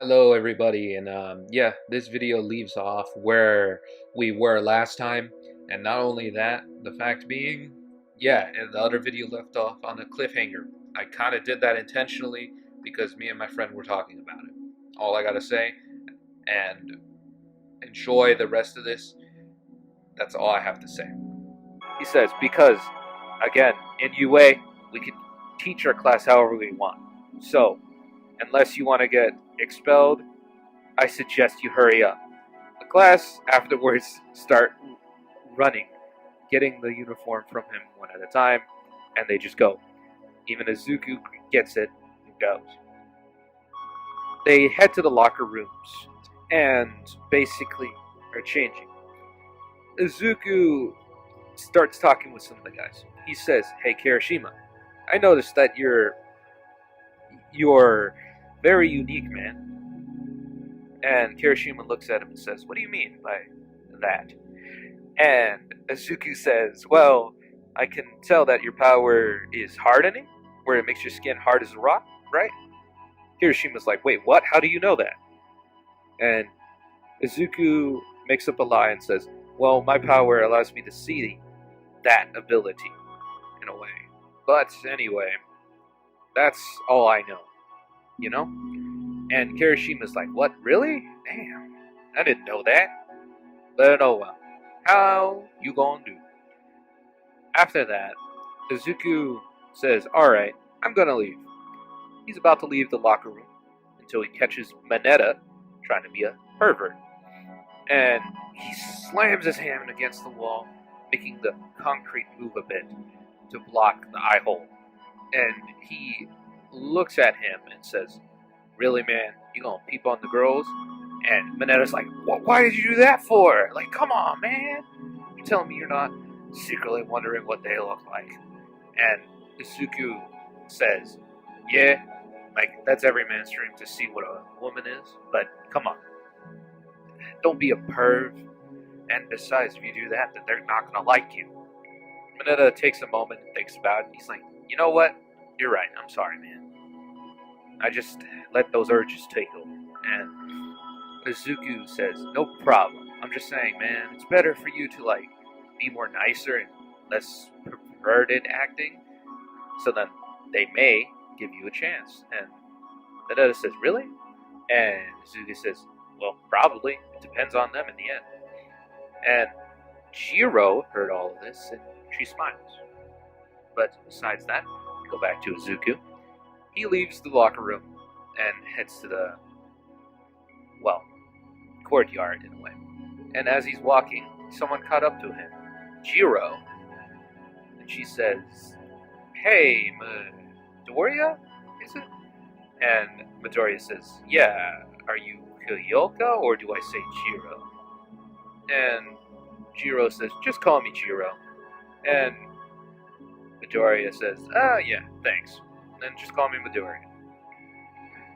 Hello everybody, and yeah, this video leaves off where we were last time, and not only that, the fact being, yeah, and the other video left off on a cliffhanger. I kind of did that intentionally because me and my friend were talking about it. All I gotta say, and enjoy the rest of this, that's all I have to say. He says, because, again, in UA, we can teach our class however we want. So, unless you want to get expelled, I suggest you hurry up. The class afterwards start running, getting the uniform from him one at a time, and they just go. Even Izuku gets it and goes. They head to the locker rooms and basically are changing. Izuku starts talking with some of the guys. He says, "Hey Kirishima, I noticed that you're very unique, man." And Kirishima looks at him and says, "What do you mean by that?" And Izuku says, "Well, I can tell that your power is hardening, where it makes your skin hard as a rock, right?" Kirishima's like, "Wait, what? How do you know that?" And Izuku makes up a lie and says, "Well, my power allows me to see that ability, in a way. But anyway, that's all I know, you know?" And Kirishima's like, "What, really? Damn, I didn't know that. But oh well. How you gonna do?" After that, Izuku says, "Alright, I'm gonna leave." He's about to leave the locker room until he catches Mineta trying to be a pervert. And he slams his hand against the wall, making the concrete move a bit to block the eye hole. And he looks at him and says, "Really, man? You gonna peep on the girls?" And Mineta's like, "Why did you do that for? Like, come on, man. You telling me you're not secretly wondering what they look like?" And Izuku says, "Yeah, like, that's every man's dream to see what a woman is, but come on. Don't be a perv. And besides, if you do that, then they're not gonna like you." Mineta takes a moment and thinks about it, and he's like, "You know what? You're right. I'm sorry, man. I just let those urges take over." And Izuku says, "No problem. I'm just saying, man, it's better for you to, like, be more nicer and less perverted acting, so then they may give you a chance." And Mineta says, "Really?" And Izuku says, "Well, probably. It depends on them in the end." And Jiro heard all of this, and she smiles. But besides that, we go back to Izuku. He leaves the locker room and heads to the, well, courtyard in a way. And as he's walking, someone caught up to him, Jiro, and she says, "Hey, Midoriya, is it?" And Midoriya says, "Yeah, are you Kyoka or do I say Jiro?" And Jiro says, "Just call me Jiro." And Midoriya says, "Yeah, thanks. Then just call me Midoriya."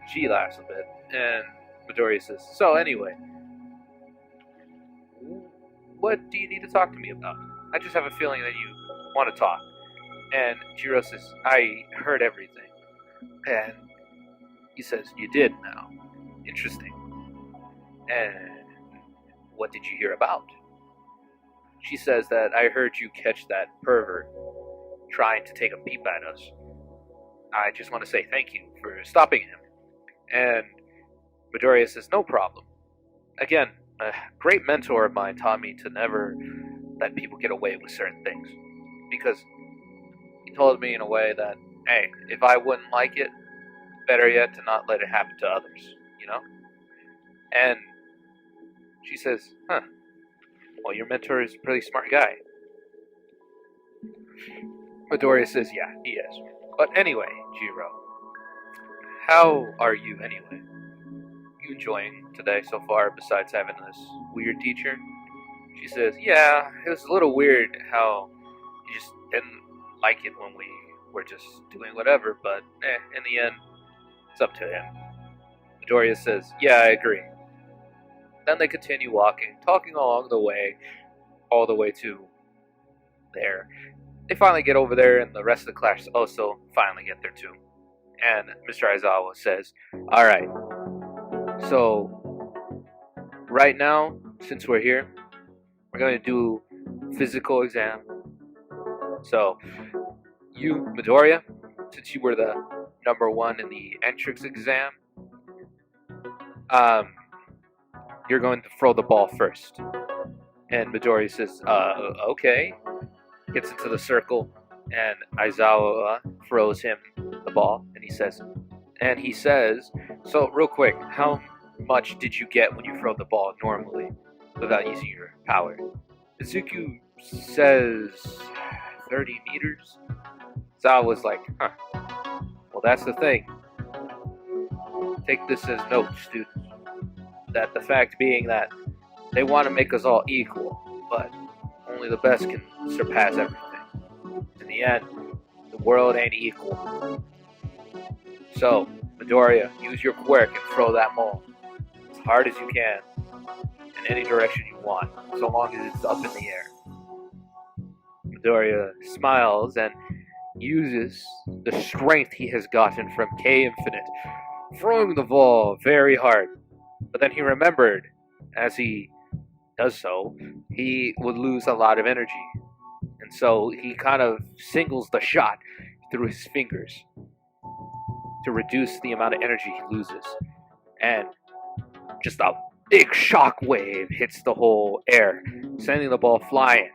She laughs a bit, and Midoriya says, "So anyway, what do you need to talk to me about? I just have a feeling that you want to talk." And Jiro says, "I heard everything." And he says, "You did now. Interesting. And what did you hear about?" She says that, "I heard you catch that pervert trying to take a peep at us. I just want to say thank you for stopping him." And Midoriya says, "No problem. Again, a great mentor of mine taught me to never let people get away with certain things. Because he told me in a way that, hey, if I wouldn't like it, better yet to not let it happen to others, you know?" And she says, "Huh, well, your mentor is a pretty smart guy." Midoriya says, "Yeah, he is. But anyway, Jiro, how are you anyway? You enjoying today so far besides having this weird teacher?" She says, "Yeah, it was a little weird how you just didn't like it when we were just doing whatever, but in the end, it's up to him." Midoriya says, "Yeah, I agree." Then they continue walking, talking along the way, all the way to there. They finally get over there, and the rest of the class also finally get there too. And Mr. Aizawa says, "Alright, So, right now, since we're here, we're going to do physical exam. So, you, Midoriya, since you were the number one in the entrance exam, um, you're going to throw the ball first. And Midoriya says, okay. Gets into the circle, and Aizawa throws him the ball, and he says, so real quick, how much did you get when you throw the ball normally without using your power? Izuku says 30 meters. Zawa was like, huh. Well, that's the thing. Take this as notes, students. That the fact being that they want to make us all equal, but only the best can surpass everything. In the end, the world ain't equal. So, Midoriya, use your quirk and throw that ball as hard as you can in any direction you want, so long as it's up in the air. Midoriya smiles and uses the strength he has gotten from K.infinite, throwing the ball very hard. But then he remembered, as he does so, he would lose a lot of energy. And so he kind of singles the shot through his fingers to reduce the amount of energy he loses. And just a big shock wave hits the whole air, sending the ball flying,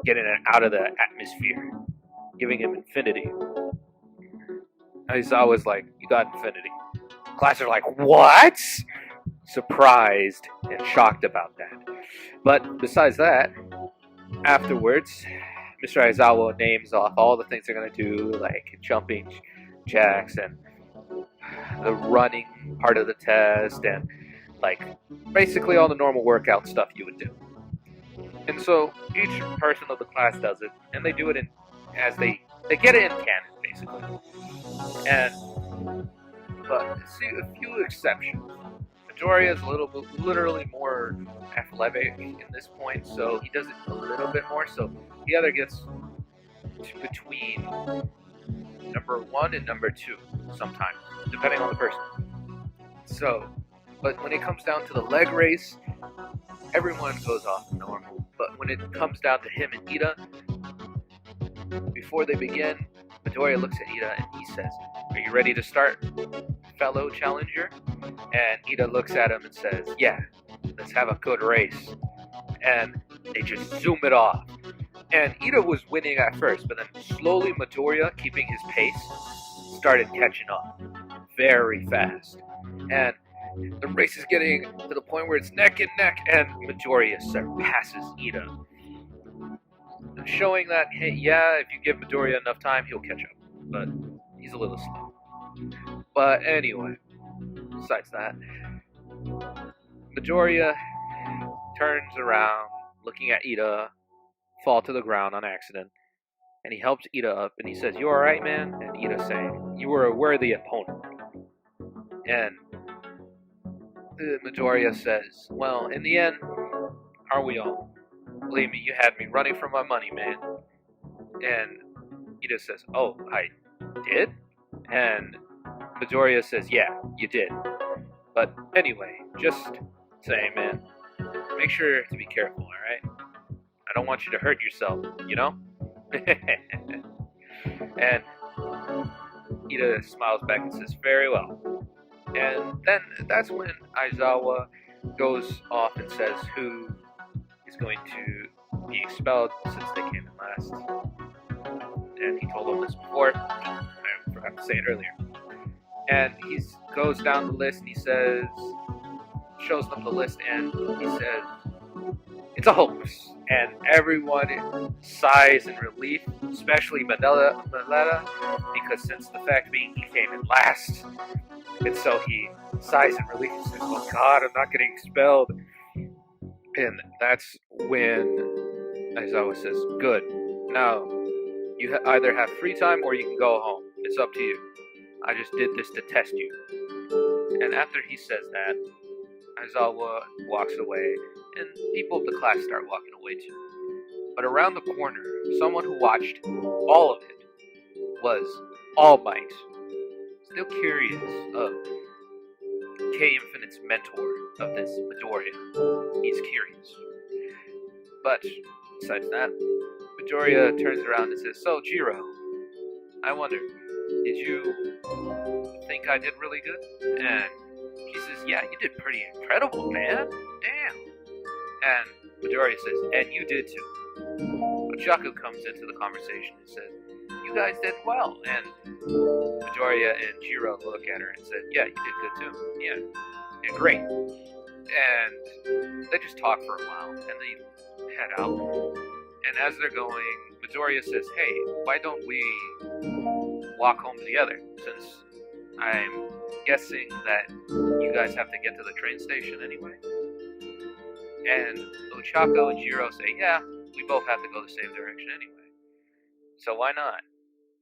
getting it out of the atmosphere, giving him infinity. Aizawa's like, you got infinity. Class are like, what? Surprised and shocked about that. But besides that, afterwards, Mr. Aizawa names off all the things they're going to do, like jumping jacks and the running part of the test, and like basically all the normal workout stuff you would do. And so each person of the class does it, and they do it in as they get it in canon, basically. And but see a few exceptions. Midoriya is a little bit, literally more athletic in this point, so he does it a little bit more. So he either gets between number 1 and number 2 sometimes, depending on the person. So, but when it comes down to the leg race, everyone goes off normal. But when it comes down to him and Ida, before they begin, Midoriya looks at Ida and he says, "Are you ready to start, fellow challenger?" And Ida looks at him and says, "Yeah, let's have a good race." And they just zoom it off. And Ida was winning at first, but then slowly Midoriya, keeping his pace, started catching up very fast. And the race is getting to the point where it's neck and neck, and Midoriya surpasses Ida, showing that, hey, yeah, if you give Midoriya enough time, he'll catch up. But he's a little slow. But anyway, besides that, Midoriya turns around, looking at Ida fall to the ground on accident, and he helps Ida up, and he says, "You alright, man?" And Ida's saying, "You were a worthy opponent." And Midoriya says, "Well, in the end, aren't we all? Believe me, you had me running for my money, man." And Ida says, "Oh, I did?" And Midoriya says, "Yeah, you did. But anyway, just saying, man, make sure to be careful, alright? I don't want you to hurt yourself, you know?" And Ida smiles back and says, "Very well." And then that's when Aizawa goes off and says who is going to be expelled since they came in last. And he told them this before. I forgot to say it earlier. And he goes down the list and he says, shows them the list, and he says, "It's a hoax." And everyone sighs in relief, especially Maleta, because since the fact being he came in last. And so he sighs in relief and says, "Oh God, I'm not getting expelled." And that's when Aizawa says, "Good. Now, you either have free time or you can go home. It's up to you. I just did this to test you." And after he says that, Aizawa walks away, and people of the class start walking away too. But around the corner, someone who watched all of it was All Might. Still curious of K.infinite's mentor of this Midoriya. He's curious. But besides that, Midoriya turns around and says, "So, Jiro, I wonder, did you think I did really good?" And she says, "Yeah, you did pretty incredible, man. Damn." And Midoriya says, "And you did too." Ochaku comes into the conversation and says, "You guys did well." And Midoriya and Jiro look at her and said, "Yeah, you did good too. Yeah, you did great." And they just talk for a while, and they head out. And as they're going, Midoriya says, "Hey, why don't we walk home together? Since I'm guessing that you guys have to get to the train station anyway." And Ochako and Jiro say, "Yeah, we both have to go the same direction anyway, so why not?"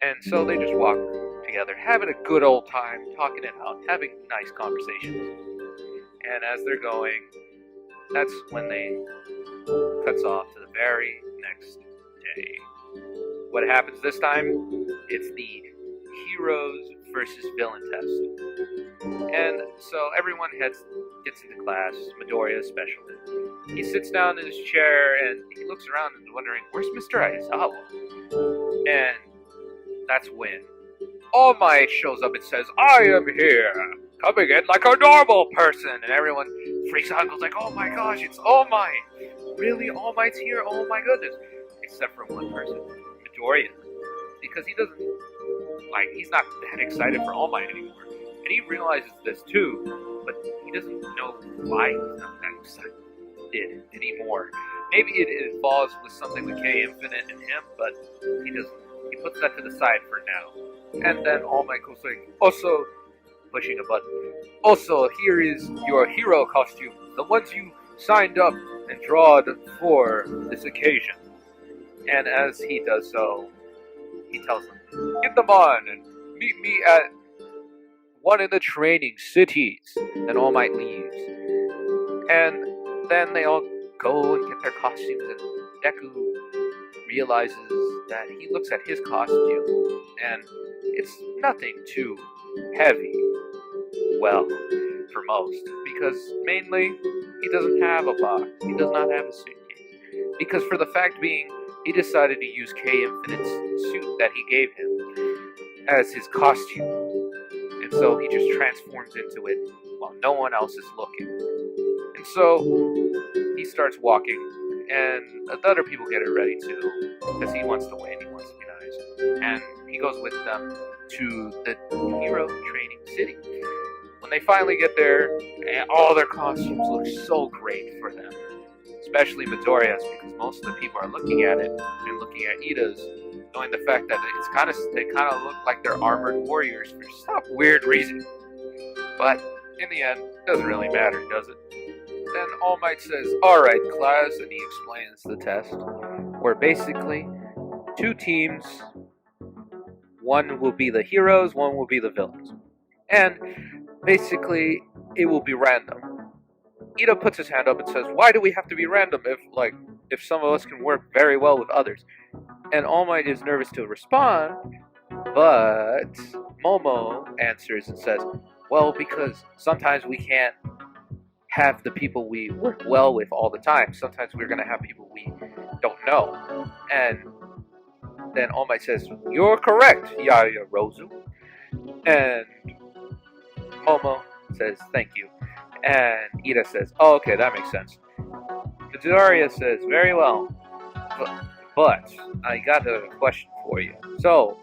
And so they just walk together, having a good old time, talking it out, having nice conversations. And as they're going, that's when they cuts off to the very next day. What happens this time? It's the heroes versus villain test. And so everyone gets into class, Midoriya especially. He sits down in his chair and he looks around and is wondering, where's Mr. Aizawa? And that's when All Might shows up and says, "I am here, coming in like a normal person." And everyone freaks out and goes like, "Oh my gosh, it's All Might. Really? All Might's here? Oh my goodness." Except for one person, Midoriya. Because he doesn't, he's not that excited for All Might anymore. And he realizes this too, but he doesn't know why he's not that excited anymore. Maybe it involves with something with K.infinite and him, but he doesn't. He puts that to the side for now. And then All Might goes like, also, pushing a button, "Also, here is your hero costume, the ones you signed up and drawed for this occasion." And as he does so, he tells them, "Get them on and meet me at one of the training cities." Then All Might leaves. And then they all go and get their costumes, and Deku realizes that he looks at his costume, and it's nothing too heavy, well, for most, because mainly he doesn't have a box, he does not have a suitcase, because for the fact being, he decided to use K.infinite's suit that he gave him as his costume, and so he just transforms into it while no one else is looking. And so he starts walking, and the other people get it ready too, because he wants to win, he wants to be nice, and he goes with them to the hero training city. When they finally get there, all their costumes look so great for them, especially Midoriya's, because most of the people are looking at it and looking at Ida's, knowing the fact that they kind of look like they're armored warriors for some weird reason. But in the end, it doesn't really matter, does it? Then All Might says, "Alright, class," and he explains the test, where basically, two teams, one will be the heroes, one will be the villains. And basically, it will be random. Ida puts his hand up and says, "Why do we have to be random if some of us can work very well with others?" And All Might is nervous to respond, but Momo answers and says, "Well, because sometimes we can't have the people we work well with all the time. Sometimes we're going to have people we don't know." And then All Might says, "You're correct, Yaya Rozu." And Momo says, "Thank you." And Ida says, "Oh, okay, that makes sense." Midoriya says, "Very well, but I got a question for you. So,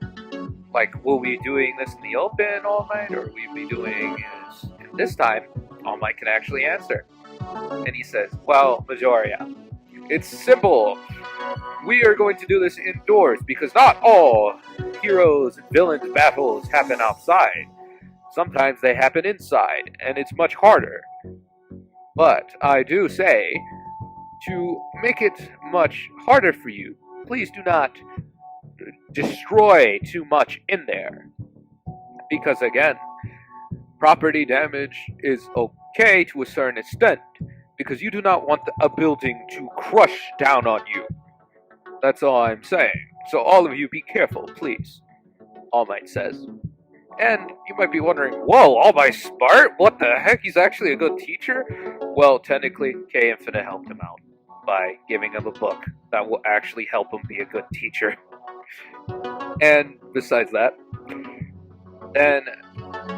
will we be doing this in the open all night, or will we be doing this?" And this time, All Might can actually answer. And he says, "Well, Midoriya, it's simple. We are going to do this indoors because not all heroes and villains battles happen outside. Sometimes they happen inside, and it's much harder. But I do say, to make it much harder for you, please do not destroy too much in there. Because again, property damage is okay to a certain extent, because you do not want a building to crush down on you. That's all I'm saying. So all of you be careful, please," All Might says. And you might be wondering, whoa, all by Smart? What the heck? He's actually a good teacher? Well, technically, K.infinite helped him out by giving him a book that will actually help him be a good teacher. And besides that, then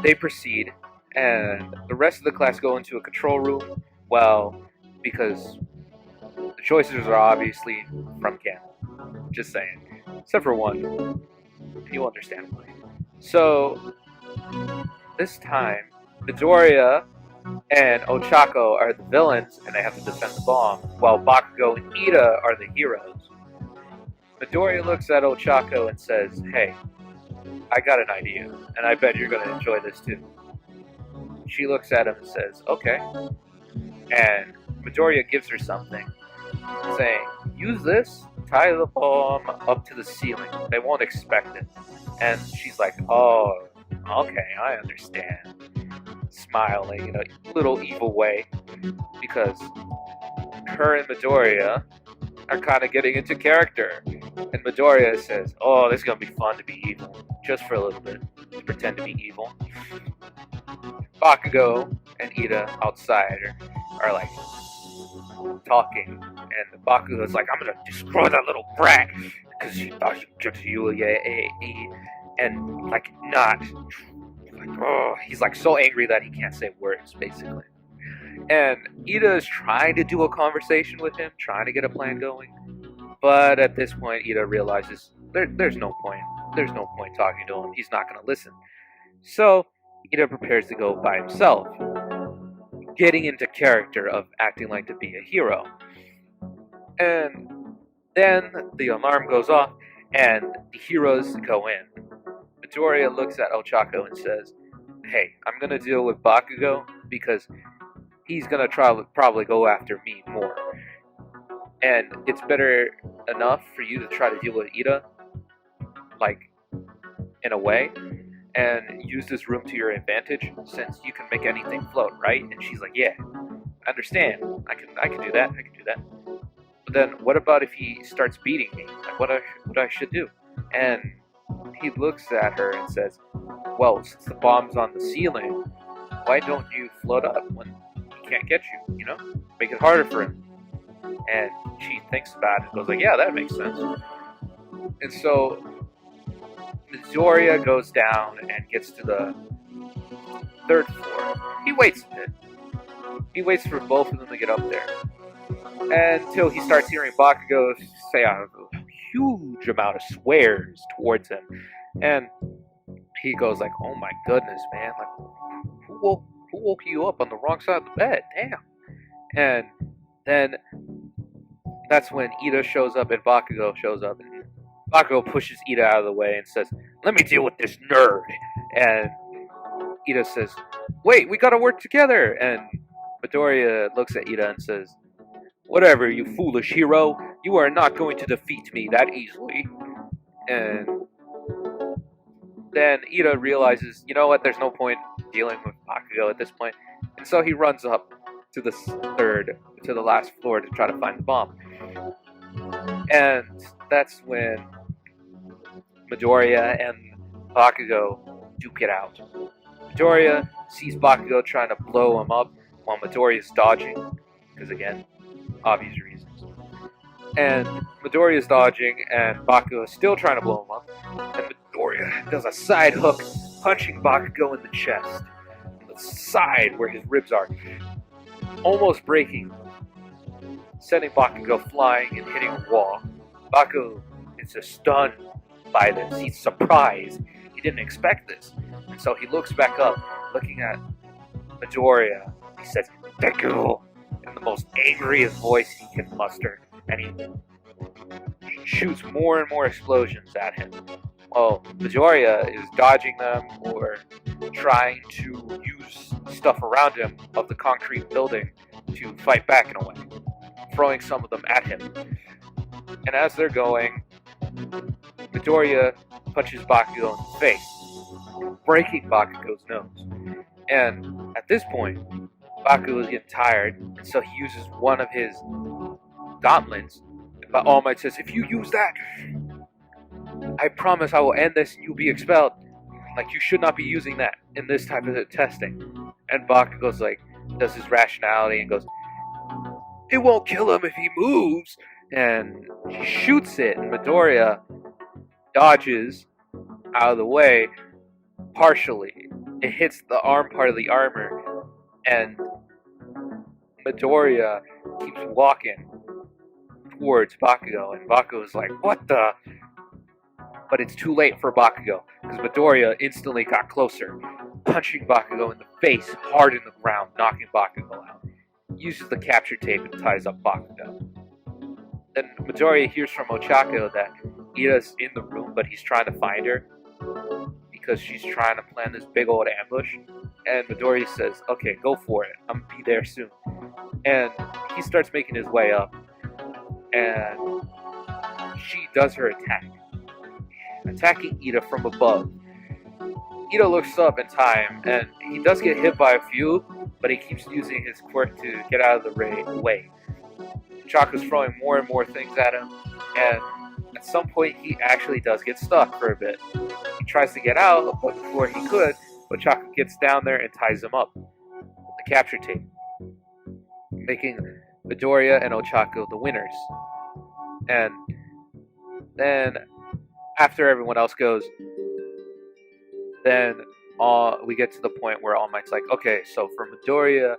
they proceed, and the rest of the class go into a control room. Well, because the choices are obviously from canon. Just saying. Except for one. You'll understand why. So, this time, Midoriya and Ochako are the villains, and they have to defend the bomb, while Bakugo and Ida are the heroes. Midoriya looks at Ochako and says, "Hey, I got an idea, and I bet you're going to enjoy this too." She looks at him and says, "Okay." And Midoriya gives her something, saying, "Use this, tie the bomb up to the ceiling. They won't expect it." And she's like, "Oh, okay, I understand." Smiling in a little evil way, because her and Midoriya are kind of getting into character. And Midoriya says, "Oh, this is going to be fun to be evil. Just for a little bit. To pretend to be evil." Bakugo and Ida outside are like talking, and Bakugo's like, "I'm gonna destroy that little brat because she thought she could you, and like not." Like, oh, he's like so angry that he can't say words, basically. And Ida is trying to do a conversation with him, trying to get a plan going. But at this point, Ida realizes there's no point. There's no point talking to him. He's not going to listen. So Ida prepares to go by himself, getting into character of acting like to be a hero. And then the alarm goes off, and the heroes go in. Midoriya looks at Ochako and says, "Hey, I'm going to deal with Bakugo because he's going to probably go after me more. And it's better enough for you to try to deal with Ida, like, in a way, and use this room to your advantage since you can make anything float, right?" And she's like, "Yeah, I understand. I can do that. I can do that. But then what about if he starts beating me? Like, what I should do?" And he looks at her and says, "Well, since the bomb's on the ceiling, why don't you float up when he can't get you, you know? Make it harder for him." And she thinks about it and goes like, "Yeah, that makes sense." And so Midoriya goes down and gets to the third floor. He waits a bit. He waits for both of them to get up there. Until he starts hearing Bakugo say a huge amount of swears towards him. And he goes like, "Oh my goodness, man. Like, who woke you up on the wrong side of the bed? Damn." And then that's when Ida shows up and Bakugo shows up. And Bakugo pushes Ida out of the way and says, "Let me deal with this nerd." And Ida says, "Wait, we gotta work together." And Midoriya looks at Ida and says, "Whatever, you foolish hero. You are not going to defeat me that easily." And then Ida realizes, you know what, there's no point dealing with Bakugo at this point. And so he runs up to the last floor to try to find the bomb. And that's when Midoriya and Bakugo duke it out. Midoriya sees Bakugo trying to blow him up while Midoriya is dodging, because again, obvious reasons. And Midoriya is dodging, and Bakugo is still trying to blow him up. And Midoriya does a side hook, punching Bakugo in the chest, the side where his ribs are, almost breaking, sending Bakugo flying and hitting a wall. Bakugo is just stunned by this. He's surprised. He didn't expect this. And so he looks back up, looking at Midoriya. He says, "Deku," in the most angriest voice he can muster. And he shoots more and more explosions at him. Well, Midoriya is dodging them or trying to use stuff around him of the concrete building to fight back in a way, throwing some of them at him. And as they're going, Midoriya punches Bakugo in the face, breaking Bakugo's nose. And at this point, Bakugo is getting tired, and so he uses one of his gauntlets. But All Might says, "If you use that, I promise I will end this and you'll be expelled." Like, you should not be using that in this type of testing. And Bakugo's like, does his rationality and goes, it won't kill him if he moves. And he shoots it, and Midoriya dodges out of the way partially. It hits the arm part of the armor, and Midoriya keeps walking towards Bakugo, and Bakugo's like, what the? But it's too late for Bakugo, because Midoriya instantly got closer, punching Bakugo in the face hard in the ground, knocking Bakugo out. Uses the capture tape and ties up Bakugo. Then Midoriya hears from Ochako that Ida's in the room, but he's trying to find her because she's trying to plan this big old ambush. And Midoriya says, okay, go for it. I'm gonna be there soon. And he starts making his way up, and she does her attack, attacking Ida from above. Ida looks up in time, and he does get hit by a few, but he keeps using his quirk to get out of the way. Chaco's throwing more and more things at him, and at some point he actually does get stuck for a bit. He tries to get out, but before he could, Chaco gets down there and ties him up with the capture tape, making Midoriya and Ochako the winners. And then, after everyone else goes, then we get to the point where All Might's like, okay, so for Midoriya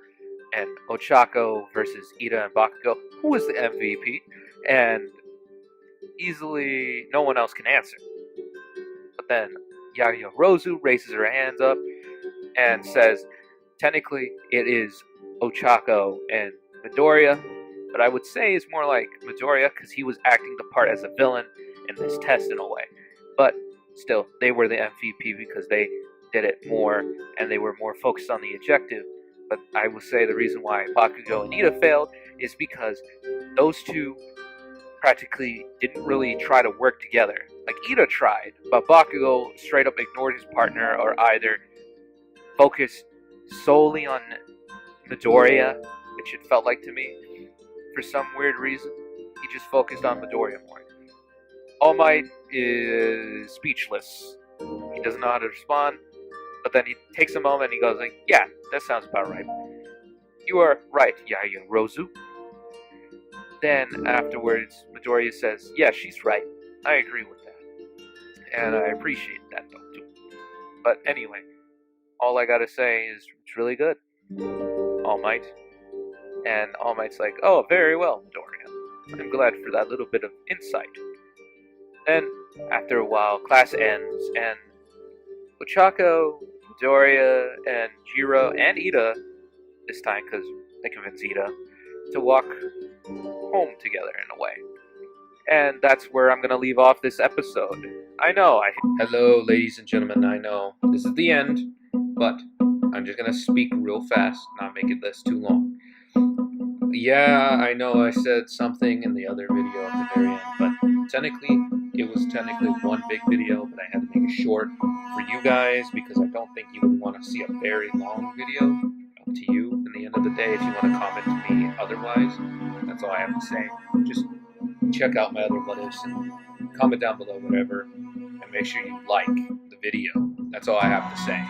and Ochako versus Ida and Bakugo, who is the MVP? And easily, no one else can answer. But then Yaya Rozu raises her hands up and says, technically, it is Ochako and Midoriya, but I would say it's more like Midoriya because he was acting the part as a villain in this test in a way. But still, they were the MVP because they did it more and they were more focused on the objective. But I will say the reason why Bakugo and Ida failed is because those two practically didn't really try to work together. Like, Ida tried, but Bakugo straight up ignored his partner or either focused solely on Midoriya, which it felt like to me. For some weird reason, he just focused on Midoriya more. All Might is speechless. He doesn't know how to respond, but then he takes a moment and he goes like, yeah, that sounds about right. You are right, Yaya Rozu. Then afterwards, Midoriya says, yeah, she's right. I agree with that. And I appreciate that though, too. But anyway, all I gotta say is it's really good. All Might. And All Might's like, oh, very well, Midoriya. I'm glad for that little bit of insight. Then, after a while, class ends, and Ochako, Midoriya, and Jiro, and Ida, this time because they convinced Ida, to walk home together in a way. And that's where I'm going to leave off this episode. I know, Hello, ladies and gentlemen, I know this is the end, but I'm just going to speak real fast, not make it this too long. Yeah, I know I said something in the other video at the very end, but it was technically one big video, but I had to make it short for you guys because I don't think you would want to see a very long video. Up to you in the end of the day if you want to comment to me otherwise. That's all I have to say. Just check out my other what ifs and comment down below whatever, and make sure you like the video. That's all I have to say.